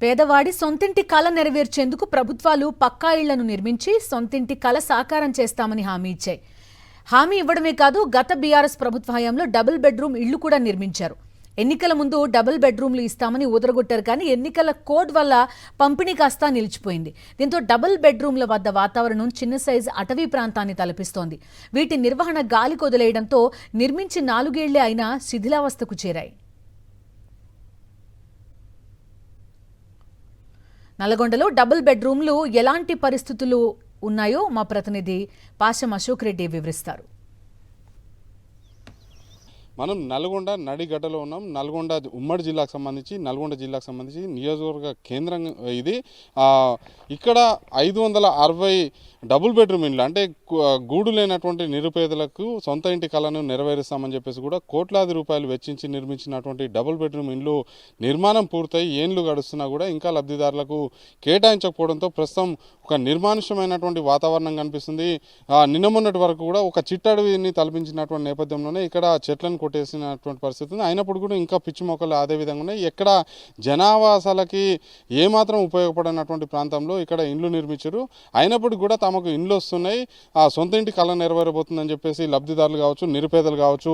పేదవాడి సొంతింటి కల నెరవేర్చేందుకు ప్రభుత్వాలు పక్కా ఇళ్లను నిర్మించి సొంతింటి కల సాకారం చేస్తామని హామీ ఇచ్చాయి. హామీ ఇవ్వడమే కాదు, గత బీఆర్ఎస్ ప్రభుత్వ హయాంలో డబుల్ బెడ్రూమ్ ఇళ్లు కూడా నిర్మించారు. ఎన్నికల ముందు డబుల్ బెడ్రూమ్లు ఇస్తామని ఊదరగొట్టారు, కానీ ఎన్నికల కోడ్ వల్ల పంపిణీ కాస్తా నిలిచిపోయింది. దీంతో డబుల్ బెడ్రూమ్ల వద్ద వాతావరణం చిన్న సైజు అటవీ ప్రాంతాన్ని తలపిస్తోంది. వీటి నిర్వహణ గాలి కొదిలేయడంతో నిర్మించి 4 ఏళ్లే అయినా శిథిలావస్థకు చేరాయి. నల్గొండలో డబుల్ బెడ్రూమ్లు ఎలాంటి పరిస్థితులు ఉన్నాయో మా ప్రతినిధి పాశం అశోక్ రెడ్డి వివరిస్తారు. మనం నల్గొండ నడిగడ్డలో ఉన్నాం. నల్గొండ ఉమ్మడి జిల్లాకు సంబంధించి నల్గొండ జిల్లాకు సంబంధించి నియోజకవర్గ కేంద్రం ఇది. ఇక్కడ 560 డబుల్ బెడ్రూమ్ ఇండ్లు, అంటే గూడు లేనటువంటి నిరుపేదలకు సొంత ఇంటి కళను నెరవేరుస్తామని చెప్పేసి కూడా కోట్లాది రూపాయలు వెచ్చించి నిర్మించినటువంటి డబుల్ బెడ్రూమ్ ఇండ్లు నిర్మాణం పూర్తయి ఏండ్లు గడుస్తున్నా కూడా ఇంకా లబ్ధిదారులకు కేటాయించకపోవడంతో ప్రస్తుతం ఒక నిర్మానుష్యమైనటువంటి వాతావరణం కనిపిస్తుంది. నిన్న మొన్నటి వరకు కూడా ఒక చిట్టడవిని తలపించినటువంటి నేపథ్యంలోనే ఇక్కడ చెట్లను కొట్టేసినటువంటి పరిస్థితి ఉంది. అయినప్పుడు కూడా ఇంకా పిచ్చి మొక్కలు అదే విధంగా ఉన్నాయి. ఎక్కడ జనావాసాలకి ఏమాత్రం ఉపయోగపడినటువంటి ప్రాంతంలో ఇక్కడ ఇండ్లు నిర్మించారు. అయినప్పటికీ కూడా తమకు ఇండ్లు వస్తున్నాయి, ఆ సొంత ఇంటి కళ నెరవేరబోతుందని చెప్పేసి లబ్ధిదారులు కావచ్చు, నిరుపేదలు కావచ్చు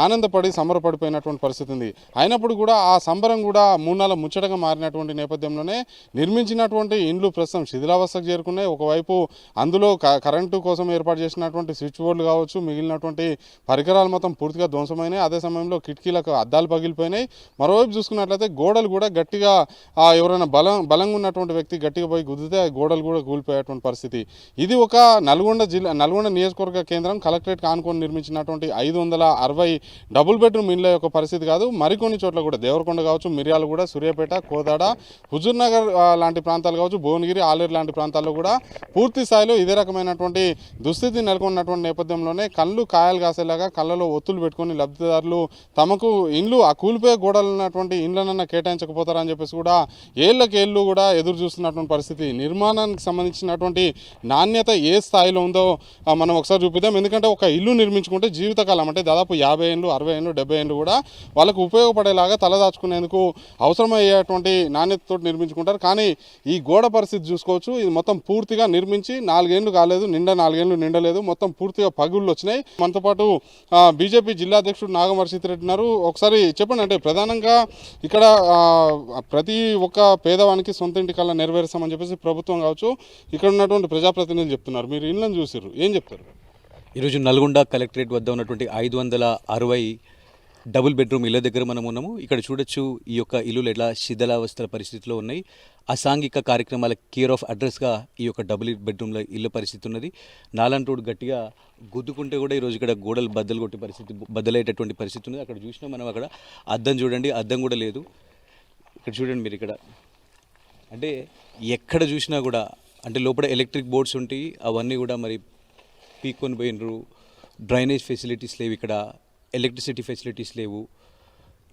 ఆనందపడి సంబరపడిపోయినటువంటి పరిస్థితి ఉంది. అయినప్పుడు కూడా ఆ సంబరం కూడా 3 నెలల ముచ్చటగా మారినటువంటి నేపథ్యంలోనే నిర్మించినటువంటి ఇండ్లు ప్రస్తుతం శిథిలావస్థకు చేరుకున్నాయి. ఒకవైపు అందులో కరెంటు కోసం ఏర్పాటు చేసినటువంటి స్విచ్ బోర్డులు కావచ్చు, మిగిలినటువంటి పరికరాలు మొత్తం పూర్తిగా ధ్వంసమైనాయి. అదే సమయంలో కిటికీలకు అద్దాలు పగిలిపోయినాయి. మరోవైపు చూసుకున్నట్లయితే గోడలు కూడా గట్టిగా ఎవరైనా బలంగా ఉన్నటువంటి వ్యక్తి గట్టిగా పోయి గుద్దితే గోడలు కూడా కూలిపోయేటువంటి పరిస్థితి. ఇది ఒక నల్గొండ నియోజకవర్గ కేంద్రం కలెక్టరేట్ ఆనుకొని నిర్మించినటువంటి 560 డబుల్ బెడ్రూమ్ ఇండ్ల యొక్క పరిస్థితి కాదు. మరికొన్ని చోట్ల కూడా దేవరకొండ కావచ్చు, మిర్యాలగూడ, సూర్యాపేట, కోదాడ, హుజూర్నగర్ లాంటి ప్రాంతాలు కావచ్చు, భువనగిరి, ఆలేరు లాంటి ప్రాంతాల్లో కూడా పూర్తి స్థాయిలో ఇదే రకమైనటువంటి దుస్థితి నెలకొన్నటువంటి నేపథ్యంలోనే కళ్ళు కాయలు కాసేలాగా కళ్ళలో ఒత్తులు పెట్టుకొని లబ్ధిదారులు తమకు ఇండ్లు ఆ కూలిపోయే గోడలు ఉన్నటువంటి ఇండ్లనన్నా కేటాయించకపోతారని చెప్పేసి కూడా ఏళ్లకేళ్ళు కూడా ఎదురు చూస్తున్నటువంటి పరిస్థితి. నిర్మాణానికి సంబంధించినటువంటి నాణ్యత ఏ స్థాయిలో ఉందో మనం ఒకసారి చూపిద్దాం. ఎందుకంటే ఒక ఇల్లు నిర్మించుకుంటే జీవితకాలం, అంటే దాదాపు 50 ఏళ్ళు, 60 ఏళ్ళు, 70 ఏళ్ళు కూడా వాళ్ళకు ఉపయోగపడేలాగా తలదాచుకునేందుకు అవసరమయ్యేటువంటి నాణ్యతతో నిర్మించుకుంటారు. కానీ ఈ గోడ పరిస్థితి చూసుకోవచ్చు. ఇది మొత్తం పూర్తిగా నిర్మించి 4 ఏళ్ళు కాలేదు, 4 ఏళ్ళు నిండలేదు, మొత్తం పూర్తిగా పగుళ్ళు వచ్చినాయి. మనతో పాటు బీజేపీ జిల్లా అధ్యక్షుడు నాగమర్షిత్ రెడ్డి ఉన్నారు. ఒకసారి చెప్పండి, అంటే ప్రధానంగా ఇక్కడ ప్రతి ఒక్క పేదవానికి సొంత ఇంటి కళ నెరవేరుస్తామని చెప్పేసి ప్రభుత్వం కావచ్చు, ఇక్కడ ఉన్నటువంటి ప్రజాప్రతినిధులు చెప్తున్నారు. మీరు ఇళ్ళని చూసారు, ఏం చెప్తారు? ఈరోజు నల్గొండ కలెక్టరేట్ వద్ద ఉన్నటువంటి 560 డబుల్ బెడ్రూమ్ ఇళ్ళ దగ్గర మనం ఉన్నాము. ఇక్కడ చూడొచ్చు ఈ యొక్క ఇల్లులు ఎట్లా శిథిలావస్థల పరిస్థితిలో ఉన్నాయి. అసాంఘిక కార్యక్రమాల కేర్ ఆఫ్ అడ్రస్గా ఈ యొక్క డబుల్ బెడ్రూమ్ల ఇళ్ళ పరిస్థితి ఉన్నది. నాలాంటి రోడ్డు గట్టిగా గుద్దుకుంటే కూడా ఈరోజు ఇక్కడ గోడలు బద్దలు కొట్టే పరిస్థితి, బద్దలయ్యేటటువంటి పరిస్థితి ఉన్నది. అక్కడ చూసినా మనం అక్కడ అద్దం చూడండి, అద్దం కూడా లేదు. ఇక్కడ చూడండి మీరు, ఇక్కడ అంటే ఎక్కడ చూసినా కూడా అంటే లోపల ఎలక్ట్రిక్ బోర్డ్స్ ఉంటాయి, అవన్నీ కూడా మరి పీక్కొని పోయినరు. డ్రైనేజ్ ఫెసిలిటీస్ లేవు, ఇక్కడ ఎలక్ట్రిసిటీ ఫెసిలిటీస్ లేవు.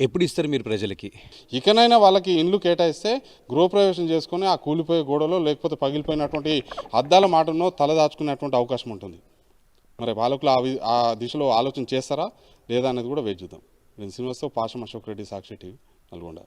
ఎప్పుడు ఇస్తారు మీరు ప్రజలకి? ఇకనైనా వాళ్ళకి ఇండ్లు కేటాయిస్తే గృహప్రవేశం చేసుకుని ఆ కూలిపోయే గోడలో లేకపోతే పగిలిపోయినటువంటి అద్దాల మాటనో తలదాచుకునేటువంటి అవకాశం ఉంటుంది. మరి పాలకులు ఆ దిశలో ఆలోచన చేస్తారా లేదా అనేది కూడా వేచి చూద్దాం. నేను శ్రీనివాసరావు, పాశం అశోక్ రెడ్డి, సాక్షి టీవీ, నల్గొండ.